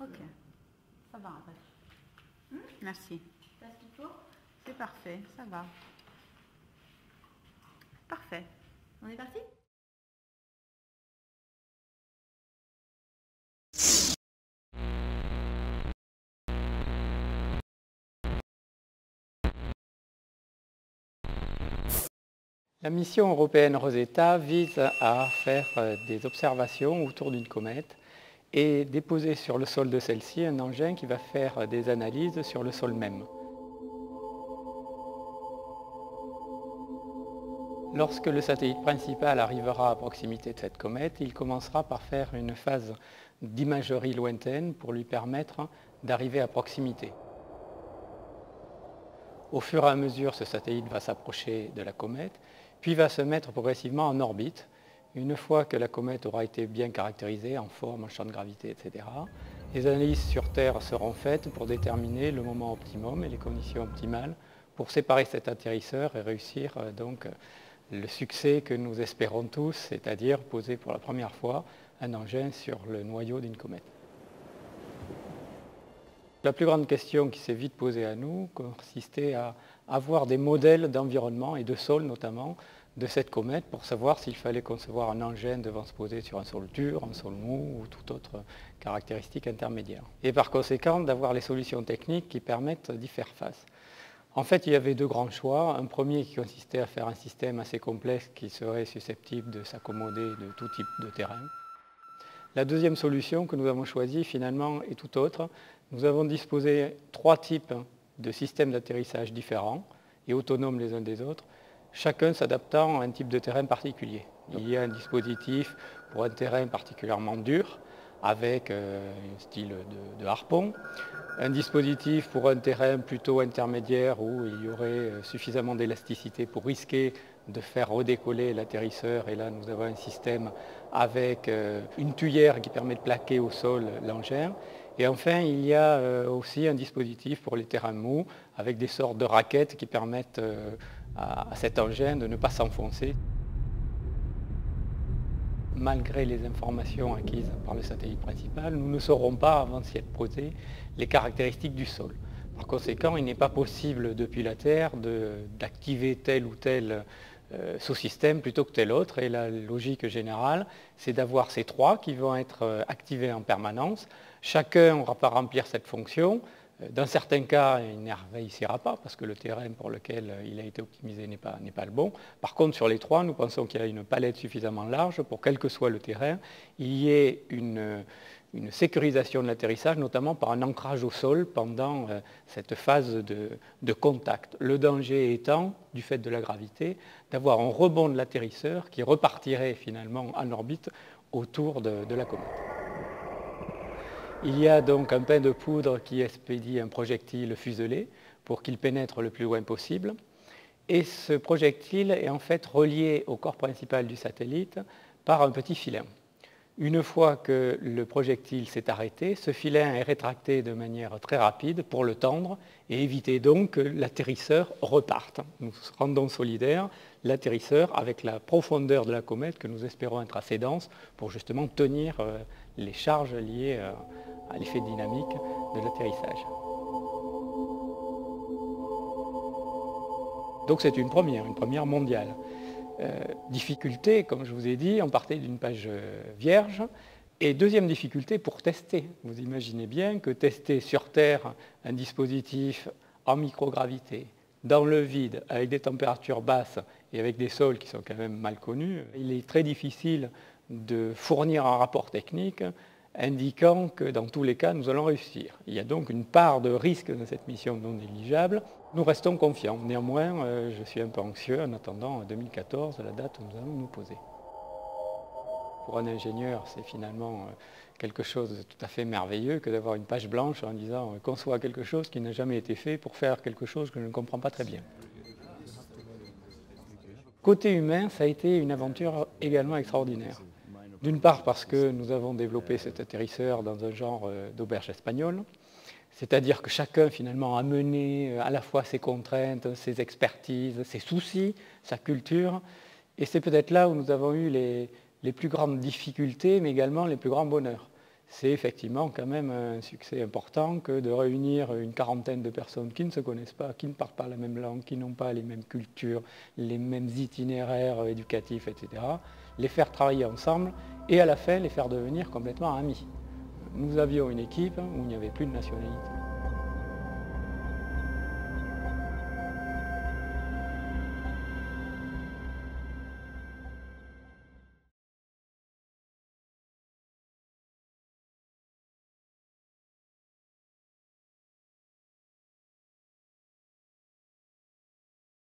Ok, ça va. Merci. C'est parfait, ça va. Parfait. On est parti? La mission européenne Rosetta vise à faire des observations autour d'une comète et déposer sur le sol de celle-ci un engin qui va faire des analyses sur le sol même. Lorsque le satellite principal arrivera à proximité de cette comète, il commencera par faire une phase d'imagerie lointaine pour lui permettre d'arriver à proximité. Au fur et à mesure, ce satellite va s'approcher de la comète, puis va se mettre progressivement en orbite. Une fois que la comète aura été bien caractérisée en forme, en champ de gravité, etc., les analyses sur Terre seront faites pour déterminer le moment optimum et les conditions optimales pour séparer cet atterrisseur et réussir donc le succès que nous espérons tous, c'est-à-dire poser pour la première fois un engin sur le noyau d'une comète. La plus grande question qui s'est vite posée à nous consistait à avoir des modèles d'environnement et de sol notamment de cette comète pour savoir s'il fallait concevoir un engin devant se poser sur un sol dur, un sol mou ou toute autre caractéristique intermédiaire. Et par conséquent d'avoir les solutions techniques qui permettent d'y faire face. En fait, il y avait deux grands choix. Un premier qui consistait à faire un système assez complexe qui serait susceptible de s'accommoder de tout type de terrain. La deuxième solution que nous avons choisie finalement est tout autre. Nous avons disposé trois types de systèmes d'atterrissage différents et autonomes les uns des autres, chacun s'adaptant à un type de terrain particulier. Il y a un dispositif pour un terrain particulièrement dur, avec un style de harpon, un dispositif pour un terrain plutôt intermédiaire où il y aurait suffisamment d'élasticité pour risquer de faire redécoller l'atterrisseur, et là nous avons un système avec une tuyère qui permet de plaquer au sol l'engin. Et enfin, il y a aussi un dispositif pour les terrains mous avec des sortes de raquettes qui permettent à cet engin de ne pas s'enfoncer. Malgré les informations acquises par le satellite principal, nous ne saurons pas, avant de s'y être posés, les caractéristiques du sol. Par conséquent, il n'est pas possible depuis la Terre d'activer tel ou tel sous-système plutôt que tel autre. Et la logique générale, c'est d'avoir ces trois qui vont être activés en permanence. Chacun aura pas remplir cette fonction. Dans certains cas, il ne réussira pas parce que le terrain pour lequel il a été optimisé n'est pas le bon. Par contre, sur les trois, nous pensons qu'il y a une palette suffisamment large pour, quel que soit le terrain, il y ait une sécurisation de l'atterrissage, notamment par un ancrage au sol pendant cette phase de contact. Le danger étant, du fait de la gravité, d'avoir un rebond de l'atterrisseur qui repartirait finalement en orbite autour de la comète. Il y a donc un pain de poudre qui expédie un projectile fuselé pour qu'il pénètre le plus loin possible. Et ce projectile est en fait relié au corps principal du satellite par un petit filin. Une fois que le projectile s'est arrêté, ce filin est rétracté de manière très rapide pour le tendre et éviter donc que l'atterrisseur reparte. Nous rendons solidaire l'atterrisseur avec la profondeur de la comète que nous espérons être assez dense pour justement tenir les charges liées à l'effet dynamique de l'atterrissage. Donc c'est une première mondiale. Difficulté, comme je vous ai dit, on partait d'une page vierge. Et deuxième difficulté, pour tester. Vous imaginez bien que tester sur Terre un dispositif en microgravité, dans le vide, avec des températures basses et avec des sols qui sont quand même mal connus, il est très difficile de fournir un rapport technique indiquant que dans tous les cas, nous allons réussir. Il y a donc une part de risque dans cette mission non négligeable. Nous restons confiants. Néanmoins, je suis un peu anxieux en attendant 2014, la date où nous allons nous poser. Pour un ingénieur, c'est finalement quelque chose de tout à fait merveilleux que d'avoir une page blanche en disant conçoit quelque chose qui n'a jamais été fait pour faire quelque chose que je ne comprends pas très bien. Côté humain, ça a été une aventure également extraordinaire. D'une part parce que nous avons développé cet atterrisseur dans un genre d'auberge espagnole, c'est-à-dire que chacun finalement a mené à la fois ses contraintes, ses expertises, ses soucis, sa culture, et c'est peut-être là où nous avons eu les plus grandes difficultés, mais également les plus grands bonheurs. c'est effectivement quand même un succès important que de réunir une quarantaine de personnes qui ne se connaissent pas, qui ne parlent pas la même langue, qui n'ont pas les mêmes cultures, les mêmes itinéraires éducatifs, etc. Les faire travailler ensemble et à la fin les faire devenir complètement amis. Nous avions une équipe où il n'y avait plus de nationalité.